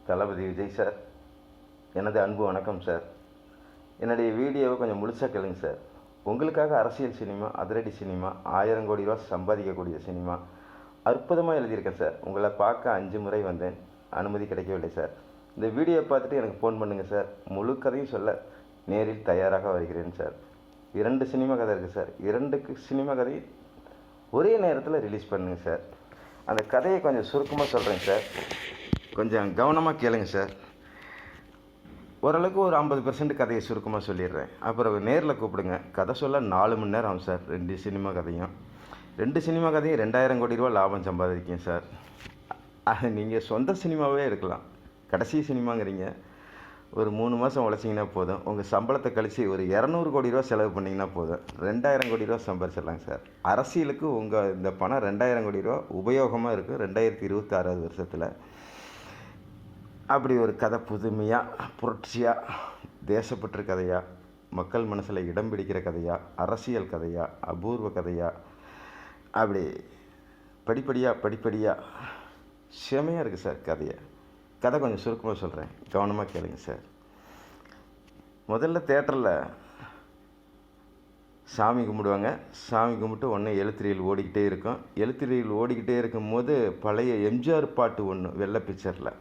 தளபதி Vijay sir, எனது அன்பு வணக்கம் சார். என்னுடைய வீடியோவை கொஞ்சம் முழுசாக கேளுங்க சார். உங்களுக்காக அரசியல் சினிமா, அதிரடி சினிமா, 1000 கோடி ரூபா சம்பாதிக்கக்கூடிய சினிமா அற்புதமாக எழுதியிருக்கேன் சார். உங்களை பார்க்க 5 முறை வந்தேன், அனுமதி கிடைக்கவில்லை சார். இந்த வீடியோவை பார்த்துட்டு எனக்கு ஃபோன் பண்ணுங்கள் சார். முழு கதையும் சொல்ல நேரில் தயாராக வருகிறேன் சார். 2 சினிமா கதை இருக்குது சார். 2 சினிமா கதையும் ஒரே நேரத்தில் ரிலீஸ் பண்ணுங்க சார். அந்த கதையை கொஞ்சம் சுருக்கமாக சொல்கிறேங்க சார், கொஞ்சம் கவனமாக கேளுங்க சார். ஓரளவுக்கு ஒரு 50% கதையை சுருக்கமாக சொல்லிடுறேன். அப்புறம் நேரில் கூப்பிடுங்க. கதை சொல்ல 4 மணி நேரம் ஆகும் சார். 2 சினிமா கதையும் 2000 கோடி ரூபா லாபம் சம்பாதிக்கும் சார். அது நீங்கள் சொந்த சினிமாவே எடுக்கலாம். கடைசி சினிமாங்கிறீங்க, ஒரு 3 மாதம் உழைச்சிங்கன்னா போதும். உங்கள் சம்பளத்தை கழித்து ஒரு 200 கோடி ரூபா செலவு பண்ணிங்கன்னா போதும், 2000 கோடி ரூபா சம்பாதிச்சிடலாங்க சார். அரசியலுக்கு உங்கள் இந்த பணம் 2000 கோடி ரூபா உபயோகமாக இருக்குது 2026 வருஷத்தில். அப்படி ஒரு கதை புதுமையாக, புரட்சியாக, தேசப்பற்று கதையாக, மக்கள் மனசில் இடம் பிடிக்கிற கதையாக, அரசியல் கதையாக, அபூர்வ கதையாக, அப்படி படிப்படியாக செமையாக இருக்குது சார் கதை கொஞ்சம் சுருக்கமாக சொல்கிறேன், கவனமாக கேளுங்க சார். முதல்ல தேட்டரில் சாமி கும்பிடுவாங்க. சாமி கும்பிட்டு ஒன்று எழுத்திரியில் ஓடிக்கிட்டே இருக்கும். எழுத்திரியில் ஓடிக்கிட்டே இருக்கும்போது பழைய எம்ஜிஆர் பாட்டு ஒன்று வெள்ளை பிக்சரில்.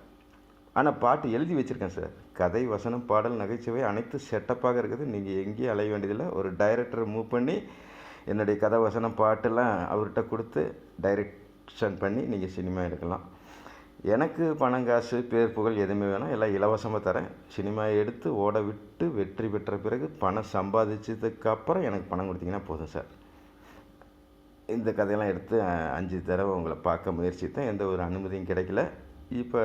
ஆனால் பாட்டு எழுதி வச்சுருக்கேன் சார். கதை, வசனம், பாடல், நகைச்சுவை அனைத்து செட்டப்பாக இருக்குது. நீங்கள் எங்கேயும் அலைய வேண்டியதில்லை. ஒரு டைரக்டரை மூவ் பண்ணி என்னுடைய கதை, வசனம், பாட்டெல்லாம் அவர்கிட்ட கொடுத்து டைரக்ஷன் பண்ணி நீங்கள் சினிமா எடுக்கலாம். எனக்கு பணம், காசு, பேர், புகழ் எதுவுமே வேணாம், எல்லாம் இலவசமாக தரேன். சினிமா எடுத்து ஓட விட்டு வெற்றி பெற்ற பிறகு பணம் சம்பாதிச்சதுக்கப்புறம் எனக்கு பணம் கொடுத்தீங்கன்னா போதும் சார். இந்த கதையெல்லாம் எடுத்து 5 தடவை உங்களை பார்க்க முயற்சித்தேன். எந்த ஒரு அனுமதியும் கிடைக்கல. இப்போ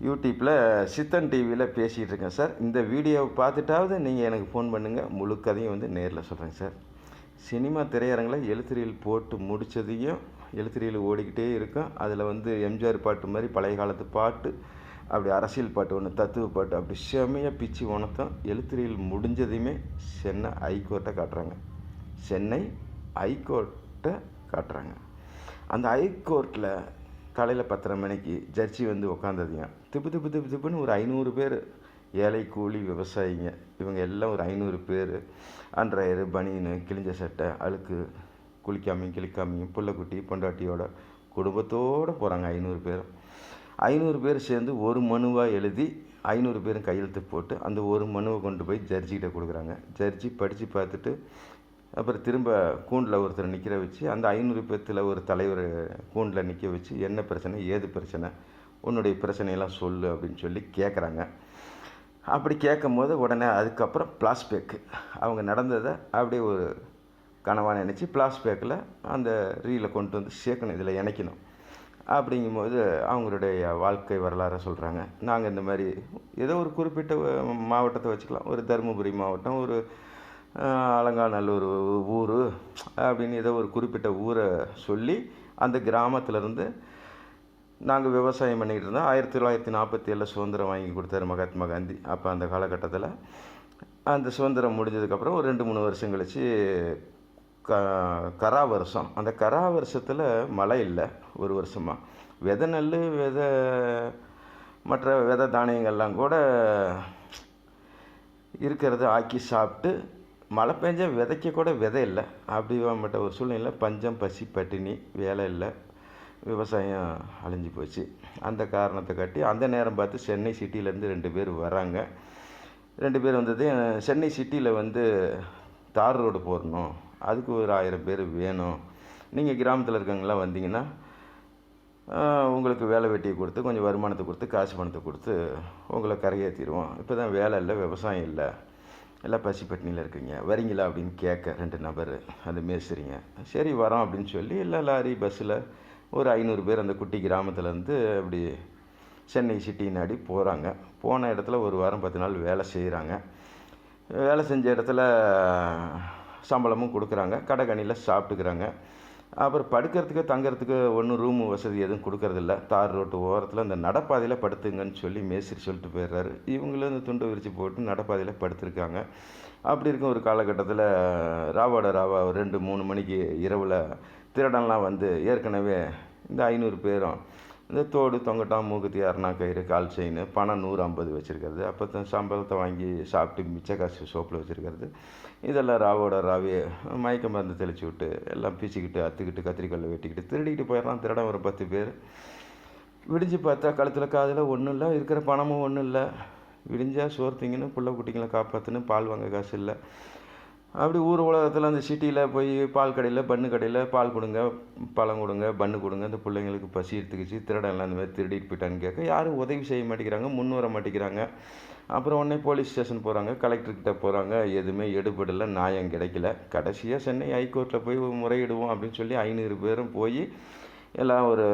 யூடியூப்பில் சித்தன் டிவியில் பேசிகிட்டு இருக்கேன் சார். இந்த வீடியோவை பார்த்துட்டாவது நீங்கள் எனக்கு ஃபோன் பண்ணுங்கள். முழு கதையும் வந்து நேரில் சொல்கிறேங்க சார். சினிமா திரையரங்கில் எழுத்திரியில் போட்டு முடித்ததையும் எழுத்திரியில் ஓடிக்கிட்டே இருக்கும். அதில் வந்து எம்ஜிஆர் பாட்டு மாதிரி பழைய காலத்து பாட்டு, அப்படி அரசியல் பாட்டு ஒன்று, தத்துவ பாட்டு, அப்படி செம்மையாக பிச்சு உணர்த்தம். எழுத்திரியில் முடிஞ்சதையுமே சென்னை ஹைகோர்ட்டை காட்டுறாங்க. சென்னை ஹைகோர்ட்டை காட்டுறாங்க. அந்த ஹைகோர்ட்டில் காலையில் 10:30 மணிக்கு ஜட்ஜி வந்து உக்காந்ததையும் திப்புன்னு ஒரு 500 பேர், ஏழை, கூலி, விவசாயிங்க, இவங்க எல்லாம் ஒரு 500 பேர், அன்றாயிரு, பனியனு, கிழிஞ்ச சட்டை, அழுக்கு, கிளிக்காமையும் புள்ளக்குட்டி பொண்டாட்டியோட குடும்பத்தோடு போகிறாங்க. 500 பேர் சேர்ந்து ஒரு மனுவாக எழுதி 500 பேரும் கையெழுத்து போட்டு அந்த ஒரு மனுவை கொண்டு போய் ஜட்ஜிகிட்ட கொடுக்குறாங்க. ஜட்ஜி படித்து பார்த்துட்டு அப்புறம் திரும்ப கூண்டில் ஒருத்தர் நிற்கிற வச்சு, அந்த 500 பேர்த்தில் ஒரு தலைவர் கூண்டில் நிற்க வச்சு, என்ன பிரச்சனை, ஏது பிரச்சனை, உன்னுடைய பிரச்சனையெல்லாம் சொல்லு அப்படின்னு சொல்லி கேட்குறாங்க. அப்படி கேட்கும்போது உடனே அதுக்கப்புறம் ஃப்ளாஷ்பேக்கு, அவங்க நடந்ததை அப்படியே ஒரு கனவாக நினச்சி ஃப்ளாஷ்பேக்கில் அந்த ரீலை கொண்டு வந்து சேர்க்கணும், இதில் இணைக்கணும். அப்படிங்கும்போது அவங்களுடைய வாழ்க்கை வரலாறை சொல்கிறாங்க. நாங்கள் இந்த மாதிரி ஏதோ ஒரு குறிப்பிட்ட மாவட்டத்தை வச்சுக்கலாம், ஒரு தருமபுரி மாவட்டம், ஒரு அலங்காநல்லூர் ஊர் அப்படின்னு ஏதோ ஒரு குறிப்பிட்ட ஊரை சொல்லி, அந்த கிராமத்திலேருந்து நாங்கள் விவசாயம் பண்ணிக்கிட்டு இருந்தோம். 1947 சுதந்திரம் வாங்கி கொடுத்தாரு மகாத்மா காந்தி. அப்போ அந்த காலகட்டத்தில் அந்த சுதந்திரம் முடிஞ்சதுக்கப்புறம் ஒரு 2-3 வருஷம் கழித்து கரா வருஷம். அந்த கரா வருஷத்தில் மழை இல்லை ஒரு வருஷமாக. விதை நெல், மற்ற விதை தானியங்கள்லாம் கூட இருக்கிறத ஆக்கி சாப்பிட்டு, மழை பெஞ்ச விதைக்க கூட விதை இல்லை. அப்படிப்பட்ட ஒரு சூழ்நிலை, பஞ்சம், பசி, பட்டினி, வேலை இல்லை, விவசாயம் அழிஞ்சு போச்சு. அந்த காரணத்தை காட்டி அந்த நேரம் பார்த்து சென்னை சிட்டியிலேருந்து 2 பேர் வராங்க. 2 பேர் வந்தது, சென்னை சிட்டியில் வந்து தார் ரோடு போடணும், அதுக்கு ஒரு 1000 பேர் வேணும், நீங்கள் கிராமத்தில் இருக்கவங்களாம் வந்தீங்கன்னா உங்களுக்கு வேலை வெட்டியை கொடுத்து கொஞ்சம் வருமானத்தை கொடுத்து காசு பணத்தை கொடுத்து உங்களை கரையேற்றிடுவோம். இப்போ தான் வேலை இல்லை, விவசாயம் இல்லை, எல்லாம் பசி பட்டினியில் இருக்கீங்க, வரீங்களா அப்படின்னு கேட்க 2 நபர் அந்த மேஸ்திரிங்க. சரி வரோம் அப்படின்னு சொல்லி எல்லாம் லாரி பஸ்ஸில் ஒரு 500 பேர் அந்த குட்டி கிராமத்துலேருந்து அப்படி சென்னை சிட்டி நாடி போகிறாங்க. போன இடத்துல ஒரு வாரம் 10 நாள் வேலை செய்கிறாங்க. வேலை செஞ்ச இடத்துல சம்பளமும் கொடுக்குறாங்க, கடைக்கணியில் சாப்பிட்டுக்கிறாங்க. அப்புறம் படுக்கிறதுக்கு தங்கிறதுக்கு ஒன்றும் ரூமு வசதி எதுவும் கொடுக்கறதில்ல. தார் ரோட்டு ஓரத்தில் அந்த நடப்பாதையில் படுத்துங்கன்னு சொல்லி மேஸ்திரி சொல்லிட்டு போயிடுறாரு. இவங்களும் இந்த துண்டை விரித்து போட்டு நடப்பாதையில் படுத்துருக்காங்க. அப்படி இருக்கும் ஒரு காலகட்டத்தில் ராவோட 2-3 மணிக்கு இரவில் திருடன்லாம் வந்து ஏற்கனவே இந்த 500 பேரும் இந்த தோடு, தொங்கட்டான், மூக்குத்தி, அரணா கயிறு, கால் செயின், பணம் 100, 50 வச்சுருக்கிறது. அப்போ சம்பளத்தை வாங்கி சாப்பிட்டு மிச்ச காசு சோப்பில் வச்சுருக்கிறது. இதெல்லாம் ராவோட ராவே மயக்க மருந்து தெளித்து விட்டு எல்லாம் பீச்சிக்கிட்டு அத்துக்கிட்டு கத்திரிக்கல்லை வெட்டிக்கிட்டு திருடிக்கிட்டு போயிடறான். திருடன் ஒரு 10 பேர். விடிஞ்சு பார்த்தா கழுத்தில் காதில் ஒன்றும் இல்லை, இருக்கிற பணமும் ஒன்றும் இல்லை. விடிஞ்சால் சோறு திங்கன்னு புள்ள குட்டிங்களை காப்பாற்றுன்னு பால் வாங்க காசு இல்லை. அப்படி ஊர் உலகத்தில் அந்த சிட்டியில் போய் பால் கடையில், பன்னு கடையில் பால் கொடுங்க, பழம் கொடுங்க, பன்னு கொடுங்க, இந்த பிள்ளைங்களுக்கு பசி எடுத்துக்கிச்சு, திருடன்லாம் இந்த மாதிரி திருடிட்டு போயிட்டான்னு கேட்க யாரும் உதவி செய்ய மாட்டேங்கிறாங்க, முன் வர மாட்டேங்கிறாங்க. அப்புறம் உடனே போலீஸ் ஸ்டேஷன் போகிறாங்க, கலெக்டர்கிட்ட போகிறாங்க, எதுவுமே எடுபடலை, நியாயம் கிடைக்கல. கடைசியாக சென்னை ஹைகோர்ட்டில் போய் முறையிடுவோம் அப்படின்னு சொல்லி 500 பேரும் போய் எல்லாம் ஒரு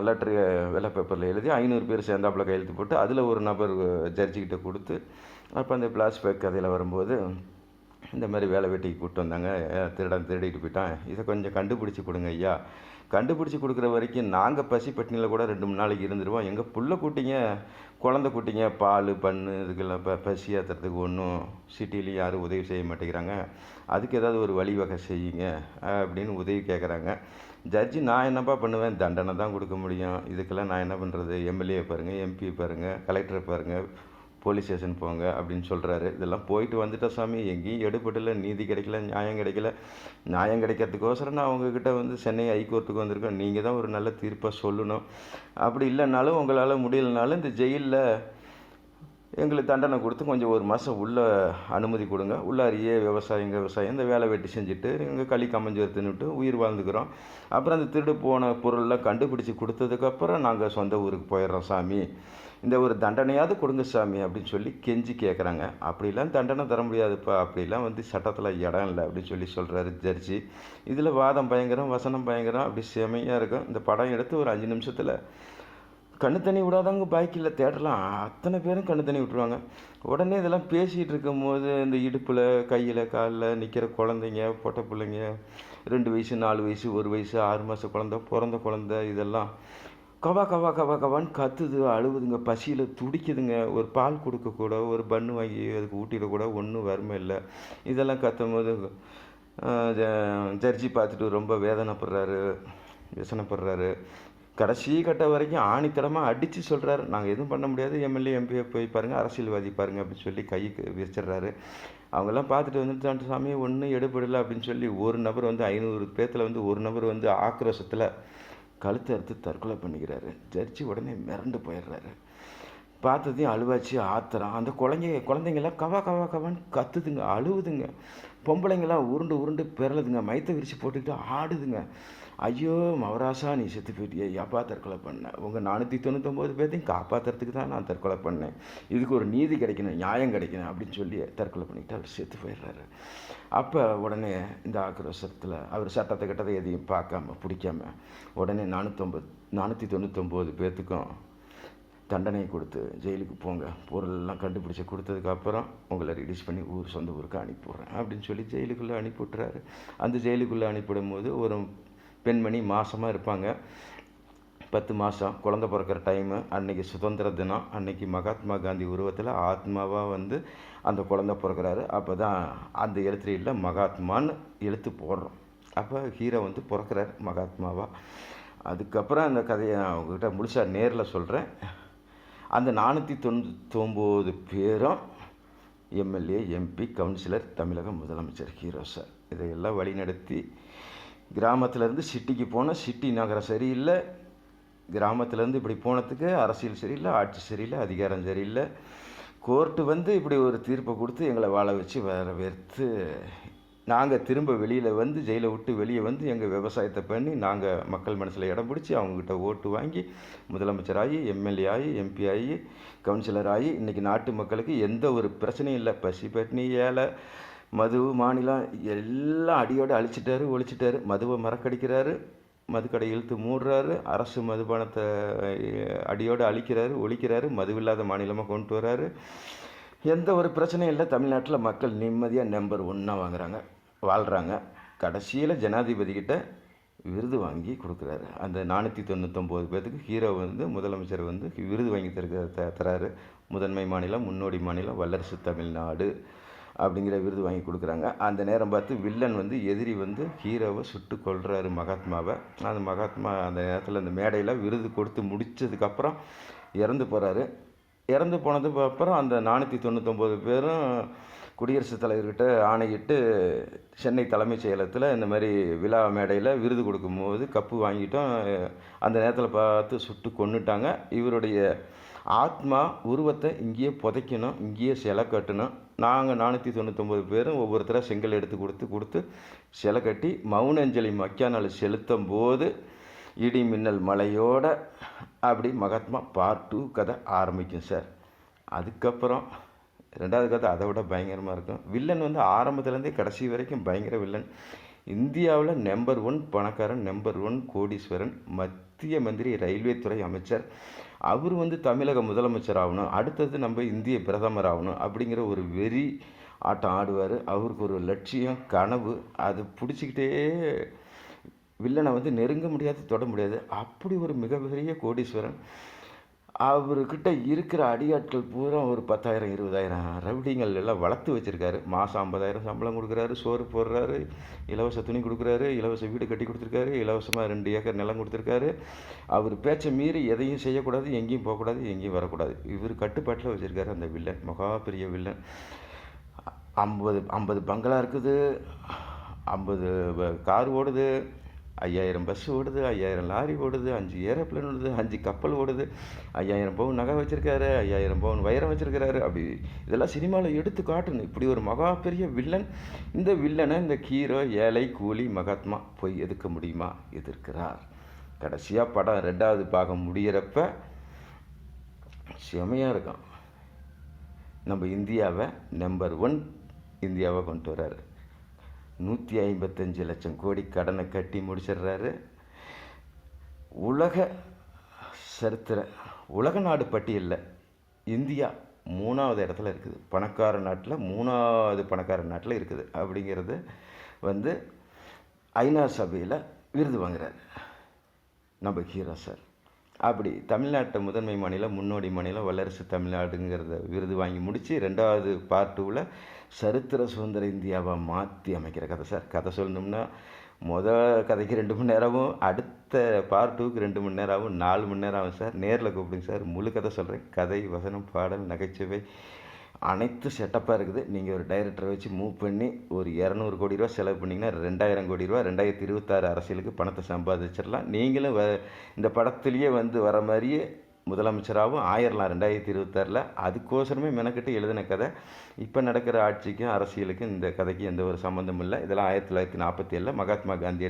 லெட்ரு வெள்ளை பேப்பரில் எழுதி 500 பேர் சேர்ந்தாப்புல கையெழுத்து போட்டு அதில் ஒரு நபர் ஜட்ஜிக்கிட்ட கொடுத்து, அப்போ அந்த ஃப்ளாஷ்பேக் கதையில் வரும்போது இந்த மாதிரி வேலை வெட்டிக்கு கூப்பிட்டு வந்தாங்க, திருடன் திருடிட்டு போயிட்டான், இதை கொஞ்சம் கண்டுபிடிச்சி கொடுங்க ஐயா. கண்டுபிடிச்சி கொடுக்குற வரைக்கும் நாங்கள் பசி பட்டினியில் கூட 2-3 நாளைக்கு இருந்துருவோம். எங்கள் புள்ள கூட்டிங்க, குழந்தை கூட்டிங்க, பால் பண்ணு இதுக்கெல்லாம் பசி ஏற்றுறதுக்கு ஒன்றும் சிட்டிலையும் யாரும் உதவி செய்ய மாட்டேங்கிறாங்க, அதுக்கு ஏதாவது ஒரு வழிவகை செய்யுங்க அப்படின்னு உதவி கேட்குறாங்க. ஜட்ஜி நான் என்னப்பா பண்ணுவேன், தண்டனை தான் கொடுக்க முடியும், இதுக்கெல்லாம் நான் என்ன பண்ணுறது, எம்எல்ஏ பாருங்கள், எம்பி பாருங்கள், கலெக்டரை பாருங்கள், போலீஸ் ஸ்டேஷன் போங்க அப்படின்னு சொல்கிறாரு. இதெல்லாம் போயிட்டு வந்துட்டா சாமி, எங்கேயும் எடுபடல, நீதி கிடைக்கல, நியாயம் கிடைக்கல. நியாயம் கிடைக்கிறதுக்கோசரம் நான் உங்ககிட்ட வந்து சென்னை ஹைகோர்ட்டுக்கு வந்திருக்கேன். நீங்கள் தான் ஒரு நல்ல தீர்ப்பாக சொல்லணும். அப்படி இல்லைனாலும் உங்களால் முடியலனாலும் இந்த ஜெயிலில் எங்களுக்கு தண்டனை கொடுத்து கொஞ்சம் 1 மாதம் உள்ள அனுமதி கொடுங்க. உள்ளாரியே விவசாயம் இந்த வேலை வெட்டி செஞ்சுட்டு எங்கள் களி கம்மஞ்சோறு தின்னுட்டு உயிர் வாழ்ந்துக்கிறோம். அப்புறம் அந்த திருடு போன பொருளெலாம் கண்டுபிடிச்சி கொடுத்ததுக்கப்புறம் நாங்கள் சொந்த ஊருக்கு போயிடுறோம் சாமி, இந்த ஒரு தண்டனையாவது கொடுங்க சாமி அப்படின்னு சொல்லி கெஞ்சி கேட்குறாங்க. அப்படிலாம் தண்டனை தர முடியாதுப்பா, அப்படிலாம் வந்து சட்டத்தில் இடம் இல்லை அப்படின்னு சொல்லி சொல்கிறாரு ஜட்ஜி. இதில் வாதம் பயங்கரம், வசனம் பயங்கரம், அப்படி செமையாக இருக்கும். இந்த படம் எடுத்து ஒரு 5 நிமிஷத்தில் கண்ணு தண்ணி விடாதவங்க பாய்க்கில் தேட்டலாம் அத்தனை பேரும் கண்ணு தண்ணி விட்டுருவாங்க. உடனே இதெல்லாம் பேசிகிட்டு இருக்கும்போது இந்த இடுப்பில், கையில், காலில் நிற்கிற குழந்தைங்க, பொட்டை பிள்ளைங்க, 2 வயசு, 4 வயசு, 1 வயசு, 6 மாத குழந்த, பிறந்த குழந்த, இதெல்லாம் கவா கவா கவா கவான்னு கத்துது, அழுவுதுங்க, பசியில் துடிக்குதுங்க. ஒரு பால் கொடுக்கக்கூட, ஒரு பன்னு வாங்கி அதுக்கு ஊட்டிடக்கூட ஒன்றும் வறுமை இல்லை. இதெல்லாம் கத்தும் போது ஜட்ஜி பார்த்துட்டு ரொம்ப வேதனைப்படுறாரு, விசனப்படுறாரு. கடைசி கட்ட வரைக்கும் ஆணித்தரமாக அடித்து சொல்கிறாரு, நாங்கள் எதுவும் பண்ண முடியாது, எம்எல்ஏ எம்பியை போய் பாருங்கள், அரசியல்வாதி பாருங்கள் அப்படின்னு சொல்லி கைக்கு விரிச்சிடுறாரு. அவங்கெல்லாம் பார்த்துட்டு வந்துட்டு சாமி ஒன்றும் எடுபடலை அப்படின்னு சொல்லி ஒரு நபர் வந்து 500 பேத்தில் வந்து ஒரு நபர் வந்து ஆக்ரோஷத்தில் கழுத்தை அறுத்து தற்கொலை பண்ணிக்கிறாரு. ஜட்ஜி உடனே மிரண்டு போயிடுறாரு. பார்த்ததையும் அழுவாச்சு, ஆத்திரம். அந்த குழந்தைங்களாம் கவா கவா கவான்னு கத்துதுங்க, அழுவுதுங்க. பொம்பளைங்களாம் உருண்டு உருண்டு பிறலுதுங்க, மயத்தை விரித்து போட்டுக்கிட்டு ஆடுதுங்க. ஐயோ மவராசா நீ செத்து போயிட்டியே, எப்பா தற்கொலை பண்ணேன், உங்கள் 499 பேர்த்தையும் காப்பாற்றுறதுக்கு தான் நான் தற்கொலை பண்ணேன், இதுக்கு ஒரு நீதி கிடைக்கணும், நியாயம் கிடைக்கணும் அப்படின்னு சொல்லி தற்கொலை பண்ணிக்கிட்டு அவர் செத்து போயிடுறாரு. அப்போ உடனே இந்த ஆக்ரோஷத்தில் அவர் சட்டத்தை கிட்டதை எதையும் பார்க்காம பிடிக்காம உடனே 499 பேர்த்துக்கும் தண்டனை கொடுத்து ஜெயிலுக்கு போங்க, பொருளெல்லாம் கண்டுபிடிச்சி கொடுத்ததுக்கப்புறம் உங்களை ரிலீஸ் பண்ணி சொந்த ஊருக்கு அனுப்பிவிட்றேன் அப்படின்னு சொல்லி ஜெயிலுக்குள்ளே அனுப்பிவிட்றாரு. அந்த ஜெயிலுக்குள்ளே அனுப்பிவிடும் போது ஒரு பெண்மணி மாதமாக இருப்பாங்க, 10 மாதம், குழந்த பிறக்கிற டைமு. அன்றைக்கி சுதந்திர தினம். அன்றைக்கி மகாத்மா காந்தி உருவத்தில் ஆத்மாவாக வந்து அந்த குழந்த பிறக்கிறாரு. அப்போ தான் அந்த எழுத்துறையில் மகாத்மான்னு எழுத்து போடுறோம். அப்போ ஹீரோ வந்து பிறக்கிறார் மகாத்மாவா. அதுக்கப்புறம் அந்த கதையை நான் அவங்ககிட்ட முழுசா நேரில் சொல்கிறேன். அந்த 499 பேரும் எம்எல்ஏ, எம்பி, கவுன்சிலர், தமிழக முதலமைச்சர் ஹீரோ சார். இதையெல்லாம் வழிநடத்தி கிராமத்திலேருந்து சிட்டிக்கு போனால் சிட்டி நகரம் சரியில்லை, கிராமத்திலேருந்து இப்படி போனதுக்கு அரசியல் சரியில்லை, ஆட்சி சரியில்லை, அதிகாரம் சரியில்லை. கோர்ட்டு வந்து இப்படி ஒரு தீர்ப்பை கொடுத்து எங்களை வாழ வச்சு வரவேற்று நாங்கள் திரும்ப வெளியில் வந்து ஜெயிலை விட்டு வெளியே வந்து எங்கள் விவசாயத்தை பண்ணி நாங்கள் மக்கள் மனசில் இடம் பிடிச்சி அவங்ககிட்ட ஓட்டு வாங்கி முதலமைச்சர் ஆகி, எம்எல்ஏ ஆகி, எம்பி ஆகி, கவுன்சிலர் ஆகி இன்றைக்கி நாட்டு மக்களுக்கு எந்த ஒரு பிரச்சனையும் இல்லை. பசி பட்டினி, ஏழை, மது, மாநிலம் எல்லாம் அடியோடு அழிச்சிட்டாரு, ஒழிச்சிட்டாரு. மதுவை மறக்கடிக்கிறாரு, மதுக்கடை இழுத்து மூடுறாரு, அரசு மதுபானத்தை அடியோடு அழிக்கிறாரு, ஒழிக்கிறாரு, மதுவில்லாத மாநிலமாக கொண்டு வர்றாரு. எந்த ஒரு பிரச்சனையும் இல்லை. தமிழ்நாட்டில் மக்கள் நிம்மதியாக நம்பர் 1 வாழ்கிறாங்க. கடைசியில் ஜனாதிபதிக்கிட்ட விருது வாங்கி கொடுக்குறாரு. அந்த 499 பேர்த்துக்கு ஹீரோ வந்து முதலமைச்சர் வந்து விருது வாங்கி தராரு. முதன்மை மாநிலம், முன்னோடி மாநிலம் வல்லரசு தமிழ்நாடு அப்படிங்கிற விருது வாங்கி கொடுக்குறாங்க. அந்த நேரம் பார்த்து வில்லன் வந்து எதிரி வந்து ஹீரோவை சுட்டு கொல்றாரு மகாத்மாவை. அந்த மகாத்மா அந்த நேரத்தில் அந்த மேடையில் விருது கொடுத்து முடித்ததுக்கப்புறம் இறந்து போகிறாரு. இறந்து போனதுக்கு அப்புறம் அந்த 499 பேரும் குடியரசுத் தலைவர்கிட்ட ஆணையிட்டு சென்னை தலைமைச் செயலகத்தில் இந்த மாதிரி விழா மேடையில் விருது கொடுக்கும்போது கப்பு வாங்கிட்டோம், அந்த நேரத்தில் பார்த்து சுட்டு கொன்னுட்டாங்க. இவருடைய ஆத்மா உருவத்தை இங்கேயே புதைக்கணும், இங்கேயே சிலை கட்டணும். நாங்கள் 499 பேரும் ஒவ்வொருத்தராக செங்கல் எடுத்து கொடுத்து சிலை கட்டி மௌன அஞ்சலி மக்கானால் செலுத்தும் போது இடி மின்னல் மழையோட அப்படி மகாத்மா பார்ட் 2 கதை ஆரம்பிக்கும் சார். அதுக்கப்புறம் 2வது கதை அதை விட பயங்கரமாக இருக்கும். வில்லன் வந்து ஆரம்பத்துலேருந்தே கடைசி வரைக்கும் பயங்கர வில்லன். இந்தியாவில் நம்பர் 1 பணக்காரன், நம்பர் 1 கோடீஸ்வரன், மத்திய மந்திரி, ரயில்வே துறை அமைச்சர். அவர் வந்து தமிழக முதலமைச்சர் ஆகணும், அடுத்தது நம்ம இந்திய பிரதமர் ஆகணும் அப்படிங்கிற ஒரு வெறி ஆட்டம் ஆடுவார். அவருக்கு ஒரு லட்சியம், கனவு. அது பிடிச்சிக்கிட்டே வில்லனை வந்து நெருங்க முடியாது, தொட முடியாது. அப்படி ஒரு மிகப்பெரிய கோடீஸ்வரன். அவர்கிட்ட இருக்கிற அடியாட்கள் பூரா ஒரு 10,000 20,000 ரவுடிங்கள் எல்லாம் வளர்த்து வச்சுருக்காரு. மாதம் 50,000 சம்பளம் கொடுக்குறாரு, சோறு போடுறாரு, இலவச துணி கொடுக்குறாரு, இலவச வீடு கட்டி கொடுத்துருக்காரு, இலவசமாக 2 ஏக்கர் நிலம் கொடுத்துருக்காரு. அவர் பேச்சை மீறி எதையும் செய்யக்கூடாது, எங்கேயும் போகக்கூடாது, எங்கேயும் வரக்கூடாது. இவர் கட்டுப்பாட்டில் வச்சுருக்காரு அந்த வில்லன், மகா பெரிய வில்லன். 50 பங்களா இருக்குது, 50 கார் ஓடுது, 5000 பஸ் ஓடுது, 5000 லாரி ஓடுது, 5 ஏரோப்ளேன் ஓடுது, 5 கப்பல் ஓடுது, 5000 பவுன் நகை வச்சுருக்காரு, 5000 பவுன் வைரம் வச்சுருக்கிறாரு. அப்படி இதெல்லாம் சினிமாவில் எடுத்து காட்டணும். இப்படி ஒரு மகா பெரிய வில்லன். இந்த வில்லனை இந்த ஹீரோ ஏழை கூலி மகாத்மா போய் எதிர்க்க முடியுமா? எதிர்க்கிறார். கடைசியாக படம் 2வது பாகம் முடிகிறப்ப செமையாக இருக்கும். நம்ம இந்தியாவை நம்பர் 1 இந்தியாவை கொண்டு வர்றாரு. 155 லட்சம் கோடி கடனை கட்டி முடிச்சிடுறாரு. உலக சரித்திர உலக நாடு பட்டியலில் இந்தியா 3வது இடத்துல இருக்குது. பணக்கார நாட்டில் 3வது பணக்கார நாட்டில் இருக்குது. அப்படிங்கிறது வந்து ஐநா சபையில் விருது வாங்குறாரு நம்ம ஹீரோ சார். அப்படி தமிழ்நாட்டை முதன்மை மாநிலம், முன்னோடி மாநிலம் வல்லரசு தமிழ்நாடுங்கிறத விருது வாங்கி முடித்து 2வது பார்ட் 2ல் சரித்திர சுதந்திர இந்தியாவை மாற்றி அமைக்கிற கதை சார். கதை சொல்லணும்னா கதைக்கு 2 மணி நேரமும், அடுத்த பார்ட் 2க்கு 2 மணி நேரம் ஆகும், 4 மணி நேரம் ஆகும் சார். நேரில் கூப்பிடுங்க சார். முழு கதை சொல்கிறேன். கதை, வசனம், பாடல், நகைச்சுவை அனைத்து செட்டப்பாக இருக்குது. நீங்கள் ஒரு டைரக்டரை வச்சு மூவ் பண்ணி ஒரு 200 கோடி ரூபா செலவு பண்ணிங்கன்னா 2000 கோடி ரூபா 2026 அரசியலுக்கு பணத்தை சம்பாதிச்சிடலாம். நீங்களும் இந்த படத்துலேயே வந்து வர மாதிரியே முதலமைச்சராகவும் ஆயிரலாம் 2026. அதுக்கோசரமே மெனக்கிட்டு எழுதின கதை. இப்போ நடக்கிற ஆட்சிக்கும் அரசியலுக்கும் இந்த கதைக்கு எந்த ஒரு சம்மந்தமும் இல்லை. இதெல்லாம் 1947 மகாத்மா காந்தி